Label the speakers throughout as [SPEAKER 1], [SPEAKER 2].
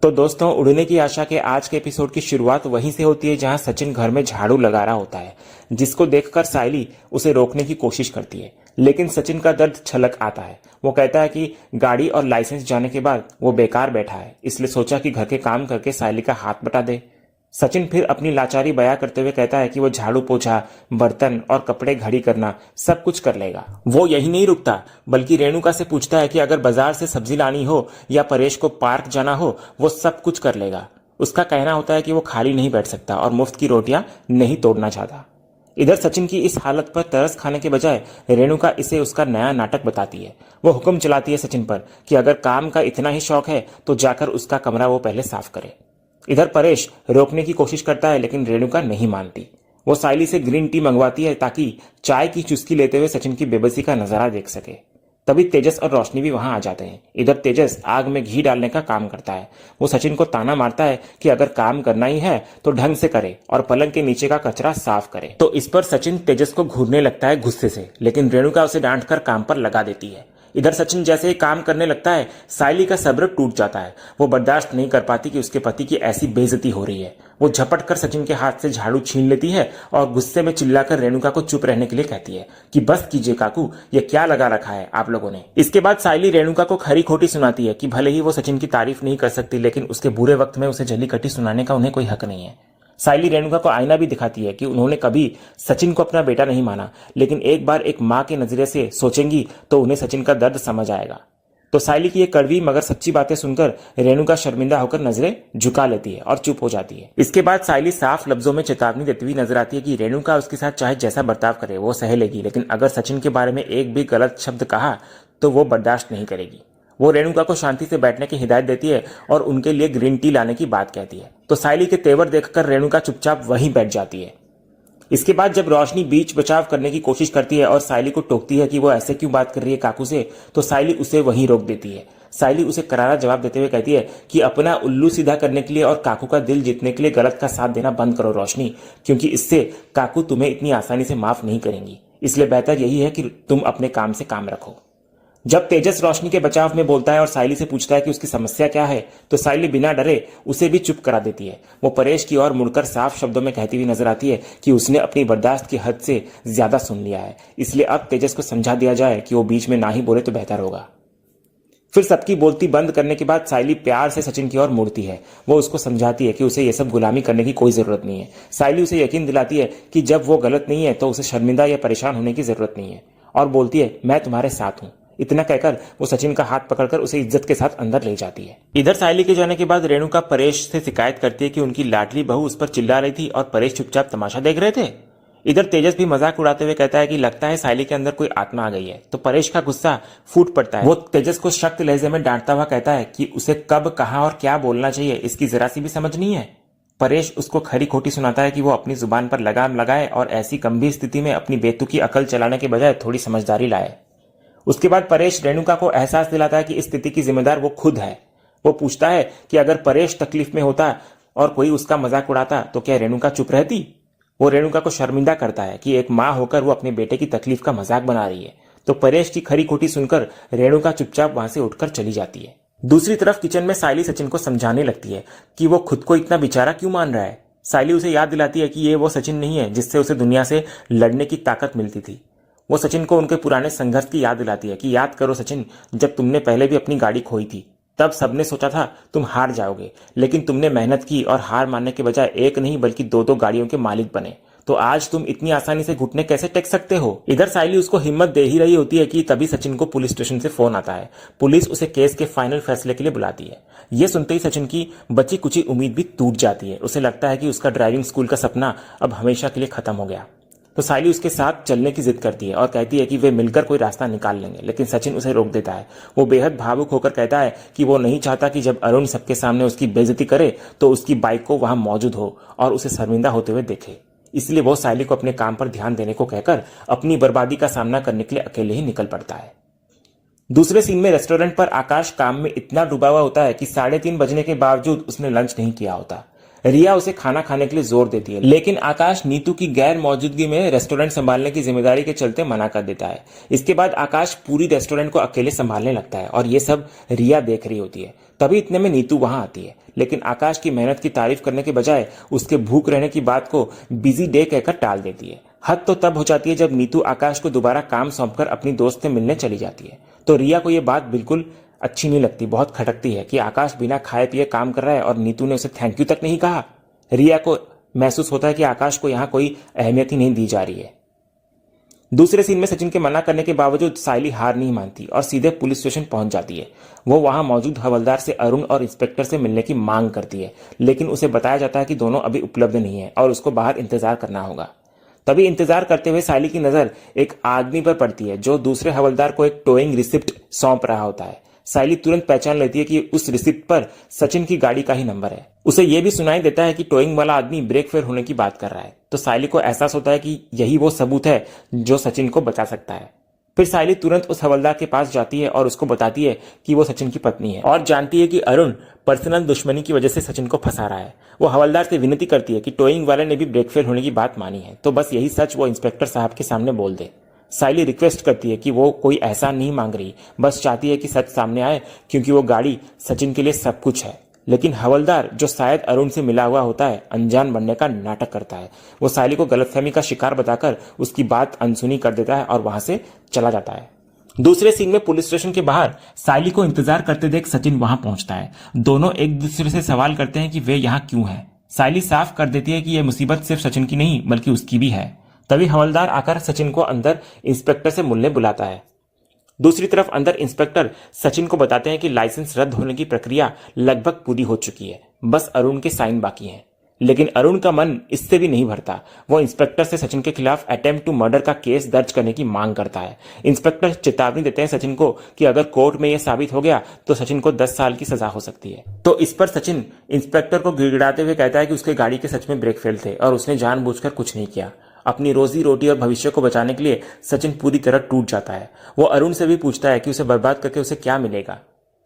[SPEAKER 1] तो दोस्तों, उड़ने की आशा के आज के एपिसोड की शुरुआत वहीं से होती है जहां सचिन घर में झाड़ू लगा रहा होता है, जिसको देखकर सायली उसे रोकने की कोशिश करती है। लेकिन सचिन का दर्द छलक आता है। वो कहता है कि गाड़ी और लाइसेंस जाने के बाद वो बेकार बैठा है, इसलिए सोचा कि घर के काम करके सायली का हाथ बटा दे। सचिन फिर अपनी लाचारी बयां करते हुए कहता है कि वो झाड़ू पोछा, बर्तन और कपड़े घड़ी करना सब कुछ कर लेगा। वो यही नहीं रुकता, बल्कि रेणुका से पूछता है कि अगर बाजार से सब्जी लानी हो या परेश को पार्क जाना हो, वो सब कुछ कर लेगा। उसका कहना होता है कि वो खाली नहीं बैठ सकता और मुफ्त की रोटियां नहीं तोड़ना चाहता। इधर सचिन की इस हालत पर तरस खाने के बजाय रेणुका इसे उसका नया नाटक बताती है। वो हुक्म चलाती है सचिन पर कि अगर काम का इतना ही शौक है तो जाकर उसका कमरा वो पहले साफ करे। इधर परेश रोकने की कोशिश करता है, लेकिन रेणुका नहीं मानती। वो सायली से ग्रीन टी मंगवाती है ताकि चाय की चुस्की लेते हुए सचिन की बेबसी का नजारा देख सके। तभी तेजस और रोशनी भी वहां आ जाते हैं। इधर तेजस आग में घी डालने का काम करता है। वो सचिन को ताना मारता है कि अगर काम करना ही है तो ढंग से करे और पलंग के नीचे का कचरा साफ करे। तो इस पर सचिन तेजस को घूरने लगता है गुस्से से, लेकिन रेणुका उसे डांट कर काम पर लगा देती है। इधर सचिन जैसे ही काम करने लगता है, सायली का सब्र टूट जाता है। वो बर्दाश्त नहीं कर पाती कि उसके पति की ऐसी बेइज्जती हो रही है। वो झपट कर सचिन के हाथ से झाड़ू छीन लेती है और गुस्से में चिल्लाकर रेणुका को चुप रहने के लिए कहती है कि बस कीजिए काकू, ये क्या लगा रखा है आप लोगों ने। इसके बाद सायली रेणुका को खरी खोटी सुनाती है कि भले ही वो सचिन की तारीफ नहीं कर सकती, लेकिन उसके बुरे वक्त में उसे जली कटी सुनाने का उन्हें कोई हक नहीं है। सायली रेणुका को आईना भी दिखाती है कि उन्होंने कभी सचिन को अपना बेटा नहीं माना, लेकिन एक बार एक मां के नजरिए से सोचेंगी तो उन्हें सचिन का दर्द समझ आएगा। तो सायली की ये कड़वी मगर सच्ची बातें सुनकर रेणुका शर्मिंदा होकर नजरें झुका लेती है और चुप हो जाती है। इसके बाद सायली साफ लफ्जों में चेतावनी देती हुई नजर आती है कि रेणुका उसके साथ चाहे जैसा बर्ताव करे वो सह लेगी, लेकिन अगर सचिन के बारे में एक भी गलत शब्द कहा तो वो बर्दाश्त नहीं करेगी। वो रेणुका को शांति से बैठने की हिदायत देती है और उनके लिए ग्रीन टी लाने की बात कहती है। तो सायली के तेवर देखकर रेणुका चुपचाप वहीं बैठ जाती है। इसके बाद जब रोशनी बीच बचाव करने की कोशिश करती है और सायली को टोकती है कि वो ऐसे क्यों बात कर रही है काकू से, तो सायली उसे वहीं रोक देती है। सायली उसे करारा जवाब देते हुए कहती है कि अपना उल्लू सीधा करने के लिए और काकू का दिल जीतने के लिए गलत का साथ देना बंद करो रोशनी, क्योंकि इससे काकू तुम्हें इतनी आसानी से माफ नहीं करेंगी। इसलिए बेहतर यही है कि तुम अपने काम से काम रखो। जब तेजस रोशनी के बचाव में बोलता है और सायली से पूछता है कि उसकी समस्या क्या है, तो सायली बिना डरे उसे भी चुप करा देती है। वो परेश की ओर मुड़कर साफ शब्दों में कहती हुई नजर आती है कि उसने अपनी बर्दाश्त की हद से ज्यादा सुन लिया है, इसलिए अब तेजस को समझा दिया जाए कि वो बीच में ना ही बोले तो बेहतर होगा। फिर सबकी बोलती बंद करने के बाद सायली प्यार से सचिन की ओर मुड़ती है। वो उसको समझाती है कि उसे ये सब गुलामी करने की कोई जरूरत नहीं है। सायली उसे यकीन दिलाती है कि जब वो गलत नहीं है तो उसे शर्मिंदा या परेशान होने की जरूरत नहीं है, और बोलती है मैं तुम्हारे साथ हूं। इतना कहकर वो सचिन का हाथ पकड़कर उसे इज्जत के साथ अंदर ले जाती है। इधर सायली के जाने के बाद रेणुका परेश से शिकायत करती है कि उनकी लाडली बहू उस पर चिल्ला रही थी और परेश चुपचाप तमाशा देख रहे थे। इधर तेजस भी मजाक उड़ाते हुए कहता है कि लगता है सायली के अंदर कोई आत्मा आ गई है। तो परेश का गुस्सा फूट पड़ता है। वो तेजस को सख्त लहजे में डांटता हुआ कहता है कि उसे कब, कहां और क्या बोलना चाहिए इसकी जरा सी भी समझ नहीं है। परेश उसको खरी खोटी सुनाता है कि वो अपनी जुबान पर लगाम लगाए और ऐसी गंभीर स्थिति में अपनी बेतुकी अकल चलाने के बजाय थोड़ी समझदारी लाए। उसके बाद परेश रेणुका को एहसास दिलाता है कि इस स्थिति की जिम्मेदार वो खुद है। वो पूछता है कि अगर परेश तकलीफ में होता और कोई उसका मजाक उड़ाता तो क्या रेणुका चुप रहती। वो रेणुका को शर्मिंदा करता है कि एक मां होकर वो अपने बेटे की तकलीफ का मजाक बना रही है। तो परेश की खरी खोटी सुनकर रेणुका चुपचाप वहां से उठकर चली जाती है। दूसरी तरफ किचन में सायली सचिन को समझाने लगती है कि वो खुद को इतना बेचारा क्यों मान रहा है। सायली उसे याद दिलाती है कि ये वो सचिन नहीं है जिससे उसे दुनिया से लड़ने की ताकत मिलती थी। वो सचिन को उनके पुराने संघर्ष की याद दिलाती है कि याद करो सचिन, जब तुमने पहले भी अपनी गाड़ी खोई थी तब सबने सोचा था तुम हार जाओगे, लेकिन तुमने मेहनत की और हार मानने के बजाय एक नहीं बल्कि दो दो गाड़ियों के मालिक बने। तो आज तुम इतनी आसानी से घुटने कैसे टेक सकते हो। इधर सायली उसको हिम्मत दे ही रही होती है कि तभी सचिन को पुलिस स्टेशन से फोन आता है। पुलिस उसे केस के फाइनल फैसले के लिए बुलाती है। ये सुनते ही सचिन की बची कुची उम्मीद भी टूट जाती है। उसे लगता है कि उसका ड्राइविंग स्कूल का सपना अब हमेशा के लिए खत्म हो गया। तो सायली उसके साथ चलने की जिद करती है और कहती है कि वे मिलकर कोई रास्ता निकाल लेंगे, लेकिन सचिन उसे रोक देता है। वो बेहद भावुक होकर कहता है कि वो नहीं चाहता कि जब अरुण सबके सामने उसकी बेइज्जती करे तो उसकी बाइक को वहां मौजूद हो और उसे शर्मिंदा होते हुए देखे। इसलिए वो सायली को अपने काम पर ध्यान देने को कहकर अपनी बर्बादी का सामना करने के लिए अकेले ही निकल पड़ता है। दूसरे सीन में रेस्टोरेंट पर आकाश काम में इतना डूबा हुआ होता है कि 3:30 बजने के बावजूद उसने लंच नहीं किया होता। रिया उसे खाना खाने के लिए जोर देती है, लेकिन आकाश नीतू की गैर मौजूदगी में रेस्टोरेंट संभालने की जिम्मेदारी के चलते मना कर देता है। इसके बाद आकाश पूरी रेस्टोरेंट को अकेले संभालने लगता है और ये सब रिया देख रही होती है। तभी इतने में नीतू वहां आती है, लेकिन आकाश की मेहनत की तारीफ करने के बजाय उसके भूख रहने की बात को बिजी डे कहकर टाल देती है। हद तो तब हो जाती है जब नीतू आकाश को दोबारा काम सौंपकर अपनी दोस्त से मिलने चली जाती है। तो रिया को यह बात बिल्कुल अच्छी नहीं लगती, बहुत खटकती है कि आकाश बिना खाए पिए काम कर रहा है और नीतू ने उसे थैंक यू तक नहीं कहा। रिया को महसूस होता है कि आकाश को यहां कोई अहमियत ही नहीं दी जा रही है। दूसरे सीन में सचिन के मना करने के बावजूद सायली हार नहीं मानती और सीधे पुलिस स्टेशन पहुंच जाती है। वो वहां मौजूद हवलदार से अरुण और इंस्पेक्टर से मिलने की मांग करती है, लेकिन उसे बताया जाता है कि दोनों अभी उपलब्ध नहीं है और उसको बाहर इंतजार करना होगा। तभी इंतजार करते हुए सायली की नजर एक आदमी पर पड़ती है जो दूसरे हवलदार को एक टोइंग रिसिप्ट सौंप रहा होता है। सायली तुरंत पहचान लेती है कि उस रिसिप्ट पर सचिन की गाड़ी का ही नंबर है। उसे यह भी सुनाई देता है कि टोइंग वाला आदमी ब्रेक फेल होने की बात कर रहा है। तो सायली को एहसास होता है कि यही वो सबूत है जो सचिन को बचा सकता है। फिर सायली तुरंत उस हवलदार के पास जाती है और उसको बताती है कि वो सचिन की पत्नी है और जानती है कि अरुण पर्सनल दुश्मनी की वजह से सचिन को फंसा रहा है। वो हवलदार से विनती करती है कि टोइंग वाले ने भी ब्रेक फेल होने की बात मानी है, तो बस यही सच वो इंस्पेक्टर साहब के सामने बोल दे। सायली रिक्वेस्ट करती है कि वो कोई एहसान नहीं मांग रही, बस चाहती है कि सच सामने आए क्योंकि वो गाड़ी सचिन के लिए सब कुछ है। लेकिन हवलदार, जो शायद अरुण से मिला हुआ होता है, अनजान बनने का नाटक करता है। वो सायली को गलतफहमी का शिकार बताकर उसकी बात अनसुनी कर देता है और वहां से चला जाता है। दूसरे सीन में पुलिस स्टेशन के बाहर सायली को इंतजार करते देख सचिन वहां पहुंचता है। दोनों एक दूसरे से सवाल करते हैं कि वे यहां क्यों हैं। सायली साफ कर देती है कि यह मुसीबत सिर्फ सचिन की नहीं बल्कि उसकी भी है। तभी हवलदार आकर सचिन को अंदर इंस्पेक्टर से मिलने बुलाता है। दूसरी तरफ अंदर इंस्पेक्टर सचिन को बताते हैं कि लाइसेंस रद्द होने की प्रक्रिया लगभग पूरी हो चुकी है, बस अरुण के साइन बाकी हैं। लेकिन अरुण का मन इससे भी नहीं भरता। वो इंस्पेक्टर से सचिन के खिलाफ अटेम्प्ट टू मर्डर का केस दर्ज करने की मांग करता है। इंस्पेक्टर चेतावनी देते हैं सचिन को कि अगर कोर्ट में यह साबित हो गया तो सचिन को 10 साल की सजा हो सकती है। तो इस पर सचिन इंस्पेक्टर को गिड़गिड़ाते हुए कहता है कि उसके गाड़ी के सच में ब्रेक फेल थे और उसने जानबूझकर कुछ नहीं किया। अपनी रोजी रोटी और भविष्य को बचाने के लिए सचिन पूरी तरह टूट जाता है। वो अरुण से भी पूछता है कि उसे बर्बाद करके उसे क्या मिलेगा।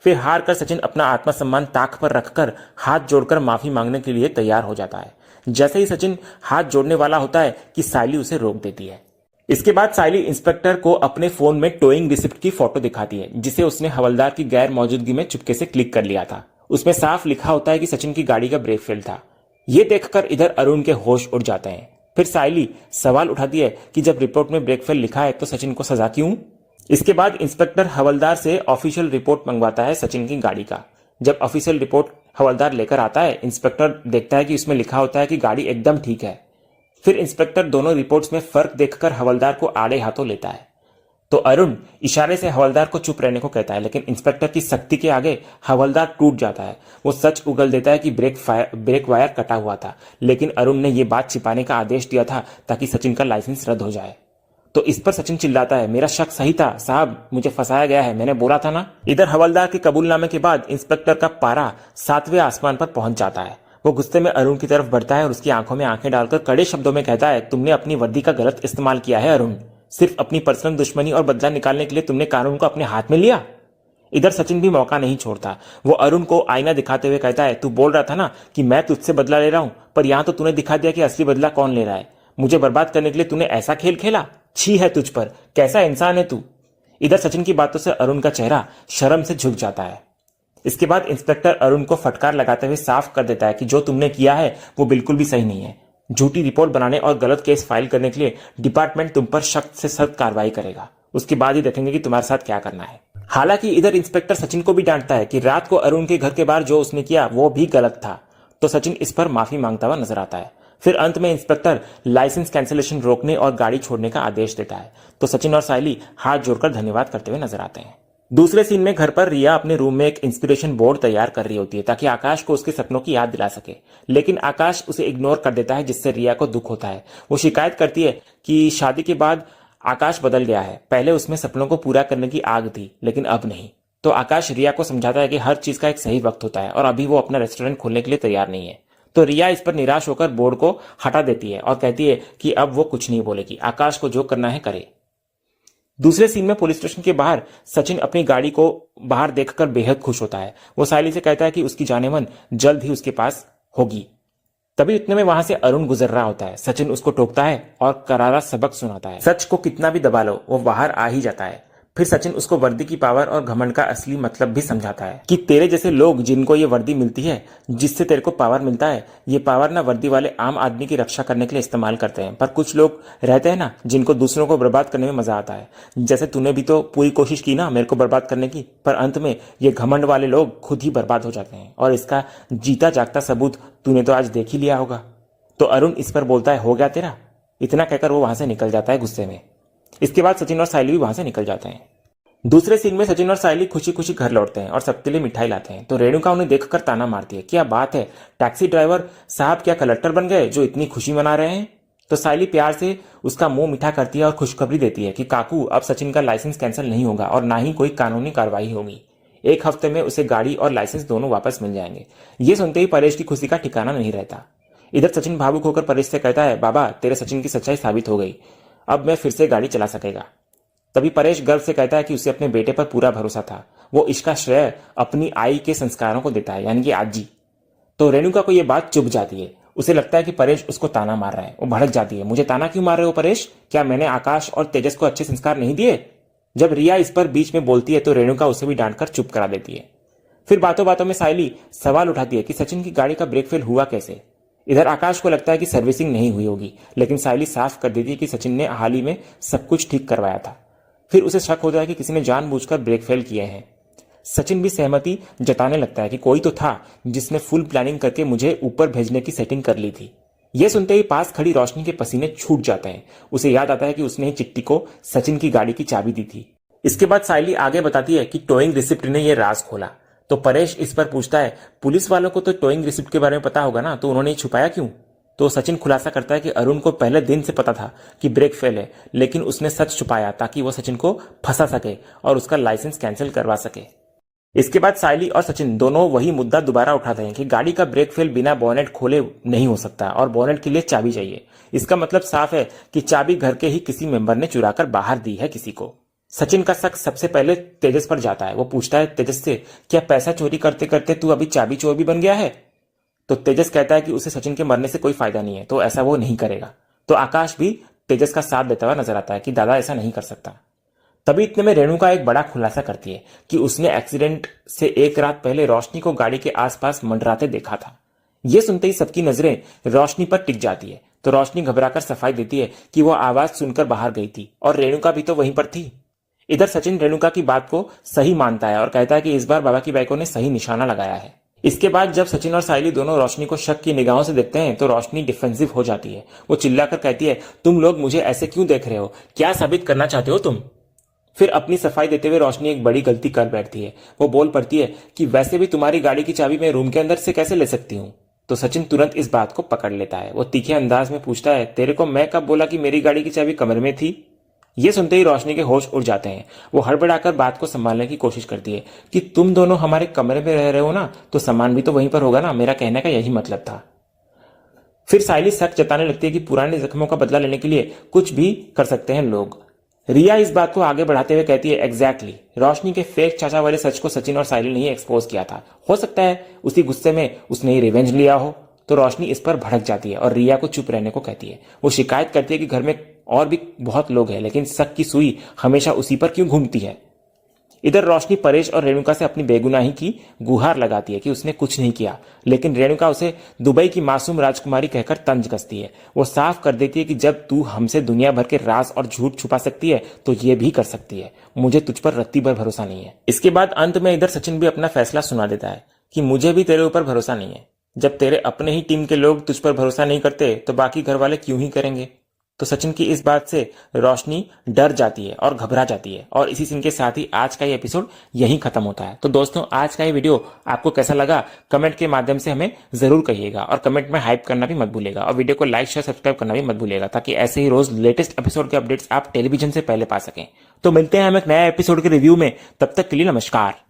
[SPEAKER 1] फिर हार कर सचिन अपना आत्मसम्मान ताक पर रखकर हाथ जोड़कर माफी मांगने के लिए तैयार हो जाता है। जैसे ही सचिन हाथ जोड़ने वाला होता है कि सायली उसे रोक देती है। इसके बाद सायली इंस्पेक्टर को अपने फोन में टोइंग रिसिप्ट की फोटो दिखाती है, जिसे उसने हवलदार की गैर मौजूदगी में चुपके से क्लिक कर लिया था। उसमें साफ लिखा होता है कि सचिन की गाड़ी का ब्रेक फेल था। ये देखकर इधर अरुण के होश उड़ जाते हैं। फिर सायली सवाल उठाती है कि जब रिपोर्ट में ब्रेक फेल लिखा है तो सचिन को सजा क्यों। इसके बाद इंस्पेक्टर हवलदार से ऑफिशियल रिपोर्ट मंगवाता है सचिन की गाड़ी का। जब ऑफिशियल रिपोर्ट हवलदार लेकर आता है, इंस्पेक्टर देखता है कि उसमें लिखा होता है कि गाड़ी एकदम ठीक है। फिर इंस्पेक्टर दोनों रिपोर्ट्स में फर्क देखकर हवलदार को आड़े हाथों लेता है। तो अरुण इशारे से हवलदार को चुप रहने को कहता है, लेकिन इंस्पेक्टर की सख्ती के आगे हवलदार टूट जाता है। वो सच उगल देता है कि ब्रेक वायर कटा हुआ था, लेकिन अरुण ने यह बात छिपाने का आदेश दिया था ताकि सचिन का लाइसेंस रद्द हो जाए। तो इस पर सचिन चिल्लाता है, मेरा शक सही था साहब, मुझे फंसाया गया है, मैंने बोला था ना। इधर हवलदार के कबूलनामे के बाद इंस्पेक्टर का पारा 7वें आसमान पर पहुंच जाता है। वो गुस्से में अरुण की तरफ बढ़ता है और उसकी आंखों में आंखें डालकर कड़े शब्दों में कहता है, तुमने अपनी वर्दी का गलत इस्तेमाल किया है अरुण। सिर्फ अपनी पर्सनल दुश्मनी और बदला निकालने के लिए तुमने कानून को अपने हाथ में लिया। इधर सचिन भी मौका नहीं छोड़ता। वो अरुण को आईना दिखाते हुए कहता है, तू बोल रहा था ना कि मैं तुझसे बदला ले रहा हूं, पर यहां तो तूने दिखा दिया कि असली बदला कौन ले रहा है। मुझे बर्बाद करने के लिए तूने ऐसा खेल खेला। छी है तुझ पर, कैसा इंसान है तू। इधर सचिन की बातों से अरुण का चेहरा शर्म से झुक जाता है। इसके बाद इंस्पेक्टर अरुण को फटकार लगाते हुए साफ कर देता है कि जो तुमने किया है वो बिल्कुल भी सही नहीं है। झूठी रिपोर्ट बनाने और गलत केस फाइल करने के लिए डिपार्टमेंट तुम पर सख्त से सख्त कार्रवाई करेगा। उसके बाद ही देखेंगे कि तुम्हारे साथ क्या करना है। हालांकि इधर इंस्पेक्टर सचिन को भी डांटता है कि रात को अरुण के घर के बाहर जो उसने किया वो भी गलत था। तो सचिन इस पर माफी मांगता हुआ नजर आता है। फिर अंत में इंस्पेक्टर लाइसेंस कैंसिलेशन रोकने और गाड़ी छोड़ने का आदेश देता है। तो सचिन और सायली हाथ जोड़कर धन्यवाद करते हुए नजर आते हैं। दूसरे सीन में घर पर रिया अपने रूम में एक इंस्पिरेशन बोर्ड तैयार कर रही होती है ताकि आकाश को उसके सपनों की याद दिला सके, लेकिन आकाश उसे इग्नोर कर देता है, जिससे रिया को दुख होता है। वो शिकायत करती है कि शादी के बाद आकाश बदल गया है। पहले उसमें सपनों को पूरा करने की आग थी, लेकिन अब नहीं। तो आकाश रिया को समझाता है कि हर चीज का एक सही वक्त होता है और अभी वो अपना रेस्टोरेंट खोलने के लिए तैयार नहीं है। तो रिया इस पर निराश होकर बोर्ड को हटा देती है और कहती है कि अब वो कुछ नहीं बोलेगी, आकाश को जो करना है करे। दूसरे सीन में पुलिस स्टेशन के बाहर सचिन अपनी गाड़ी को बाहर देखकर बेहद खुश होता है। वो सायली से कहता है कि उसकी जानेमन जल्द ही उसके पास होगी। तभी इतने में वहां से अरुण गुजर रहा होता है। सचिन उसको टोकता है और करारा सबक सुनाता है। सच को कितना भी दबा लो, वो बाहर आ ही जाता है। फिर सचिन उसको वर्दी की पावर और घमंड का असली मतलब भी समझाता है कि तेरे जैसे लोग जिनको ये वर्दी मिलती है, जिससे तेरे को पावर मिलता है, ये पावर ना वर्दी वाले आम आदमी की रक्षा करने के लिए इस्तेमाल करते हैं, पर कुछ लोग रहते हैं ना जिनको दूसरों को बर्बाद करने में मजा आता है। जैसे तूने भी तो पूरी कोशिश की ना मेरे को बर्बाद करने की, पर अंत में ये घमंड वाले लोग खुद ही बर्बाद हो जाते हैं, और इसका जीता जागता सबूत तूने तो आज देख ही लिया होगा। तो अरुण इस पर बोलता है, हो गया तेरा। इतना कहकर वो वहां से निकल जाता है गुस्से में। इसके बाद सचिन और सायली भी वहां से निकल जाते हैं। दूसरे सीन में सचिन और सायली खुशी खुशी घर लौटते हैं और सबके लिए मिठाई लाते हैं। तो रेणुका उन्हें देखकर ताना मारती है, क्या बात है, टैक्सी ड्राइवर साहब क्या कलेक्टर बन गए जो इतनी खुशी मना रहे हैं। तो सायली प्यार से उसका मुंह मीठा करती है और खुशखबरी देती है कि काकू, अब सचिन का लाइसेंस कैंसिल नहीं होगा और ना ही कोई कानूनी कार्रवाई होगी। 1 हफ्ते में उसे गाड़ी और लाइसेंस दोनों वापस मिल जाएंगे। ये सुनते ही परेश की खुशी का ठिकाना नहीं रहता। इधर सचिन भावुक होकर परेश से कहता है, बाबा तेरे सचिन की सच्चाई साबित हो गई, अब मैं फिर से गाड़ी चला सकेगा। तभी परेश गर्व से कहता है कि उसे अपने बेटे पर पूरा भरोसा था, वो इसका श्रेय अपनी आई के संस्कारों को देता है, यानी कि आजी। तो रेणुका को यह बात चुभ जाती है। उसे लगता है कि परेश उसको ताना मार रहा है। वो भड़क जाती है, मुझे ताना क्यों मार रहे हो परेश, क्या मैंने आकाश और तेजस को अच्छे संस्कार नहीं दिए। जब रिया इस पर बीच में बोलती है तो रेणुका उसे भी डांटकर चुप करा देती है। फिर बातों बातों में सायली सवाल उठाती है कि सचिन की गाड़ी का ब्रेक फेल हुआ कैसे। इधर आकाश को लगता है कि सर्विसिंग नहीं हुई होगी, लेकिन सायली साफ कर देती है कि सचिन ने हाल ही में सब कुछ ठीक करवाया था। फिर उसे शक होता है कि किसी ने जानबूझकर ब्रेक फेल किए हैं। सचिन भी सहमति जताने लगता है कि कोई तो था जिसने फुल प्लानिंग करके मुझे ऊपर भेजने की सेटिंग कर ली थी। यह सुनते ही पास खड़ी रोशनी के पसीने छूट जाते हैं। उसे याद आता है कि उसने ही चिट्टी को सचिन की गाड़ी की चाबी दी थी। इसके बाद सायली आगे बताती है कि टोइंग रिसिप्ट ने यह राज खोला। तो परेश इस पर पूछता है, पुलिस वालों को तो टोइंग रिसिप्ट के बारे में पता होगा ना, तो उन्होंने छुपाया क्यों। तो सचिन खुलासा करता है कि अरुण को पहले दिन से पता था कि ब्रेक फेल है, लेकिन उसने सच छुपाया ताकि वो सचिन को फंसा सके और उसका लाइसेंस कैंसिल करवा सके। इसके बाद सायली और सचिन दोनों वही मुद्दा दोबारा उठाते हैं कि गाड़ी का ब्रेक फेल बिना बोनेट खोले नहीं हो सकता और बोनेट के लिए चाबी चाहिए। इसका मतलब साफ है कि चाबी घर के ही किसी मेंबर ने चुरा कर बाहर दी है किसी को। सचिन का शक सबसे पहले तेजस पर जाता है। वो पूछता है तेजस से, क्या पैसा चोरी करते करते तू अभी चाबी चोर भी बन गया है। तो तेजस कहता है कि उसे सचिन के मरने से कोई फायदा नहीं है, तो ऐसा वो नहीं करेगा। तो आकाश भी तेजस का साथ देता हुआ नजर आता है कि दादा ऐसा नहीं कर सकता। तभी इतने में रेणुका एक बड़ा खुलासा करती है कि उसने एक्सीडेंट से 1 रात पहले रोशनी को गाड़ी के आसपास मंडराते देखा था। यह सुनते ही सबकी नजरें रोशनी पर टिक जाती है। तो रोशनी घबराकर सफाई देती है कि वो आवाज सुनकर बाहर गई थी और रेणुका भी तो वहीं पर थी। इधर सचिन रेणुका की बात को सही मानता है और कहता है कि इस बार बाबा की बाइकों ने सही निशाना लगाया है। इसके बाद जब सचिन और सायली दोनों रोशनी को शक की निगाहों से देखते हैं तो रोशनी डिफेंसिव हो जाती है। वो चिल्लाकर कहती है, तुम लोग मुझे ऐसे क्यों देख रहे हो, क्या साबित करना चाहते हो तुम। फिर अपनी सफाई देते हुए रोशनी एक बड़ी गलती कर बैठती है। वो बोल पड़ती है कि वैसे भी तुम्हारी गाड़ी की चाबी मैं रूम के अंदर से कैसे ले सकती हूँ। तो सचिन तुरंत इस बात को पकड़ लेता है। वो तीखे अंदाज में पूछता है, तेरे को मैं कब बोला कि मेरी गाड़ी की चाबी कमरे में थी। ये सुनते ही रोशनी के होश उड़ जाते हैं। वो हड़बड़ाकर बात को संभालने की कोशिश करती है कि तुम दोनों हमारे कमरे में रह रहे हो ना, तो सामान भी तो वहीं पर होगा ना, मेरा कहने का यही मतलब था। फिर सायली शक जताने लगती है कि पुराने जख्मों का बदला लेने के लिए कुछ भी कर सकते हैं लोग। रिया इस बात को आगे बढ़ाते हुए कहती है, एग्जैक्टली, रोशनी के फेक चाचा वाले सच को सचिन और सायली ने ही एक्सपोज किया था। हो सकता है उसी गुस्से में उसने ही रिवेंज लिया हो। तो रोशनी इस पर भड़क जाती है और रिया को चुप रहने को कहती है। वो शिकायत करती है कि घर में और भी बहुत लोग हैं, लेकिन शक की सुई हमेशा उसी पर क्यों घूमती है। इधर रोशनी परेश और रेणुका से अपनी बेगुनाही की गुहार लगाती है कि उसने कुछ नहीं किया, लेकिन रेणुका उसे दुबई की मासूम राजकुमारी कहकर तंज कसती है। वो साफ कर देती है कि जब तू हमसे दुनिया भर के राज और झूठ छुपा सकती है तो ये भी कर सकती है। मुझे तुझ पर रत्ती भर भरोसा नहीं है। इसके बाद अंत में इधर सचिन भी अपना फैसला सुना देता है कि मुझे भी तेरे ऊपर भरोसा नहीं है। जब तेरे अपने ही टीम के लोग तुझ पर भरोसा नहीं करते तो बाकी घर वाले क्यों ही करेंगे। तो सचिन की इस बात से रोशनी डर जाती है और घबरा जाती है। और इसी सीन के साथ ही आज का ये एपिसोड यहीं खत्म होता है। तो दोस्तों, आज का ये वीडियो आपको कैसा लगा कमेंट के माध्यम से हमें जरूर कहिएगा और कमेंट में हाइप करना भी मत भूलिएगा और वीडियो को लाइक शेयर सब्सक्राइब करना भी मत भूलिएगा, ताकि ऐसे ही रोज लेटेस्ट एपिसोड के अपडेट्स आप टेलीविजन से पहले पा सकें। तो मिलते हैं हम एक नया एपिसोड के रिव्यू में, तब तक के लिए नमस्कार।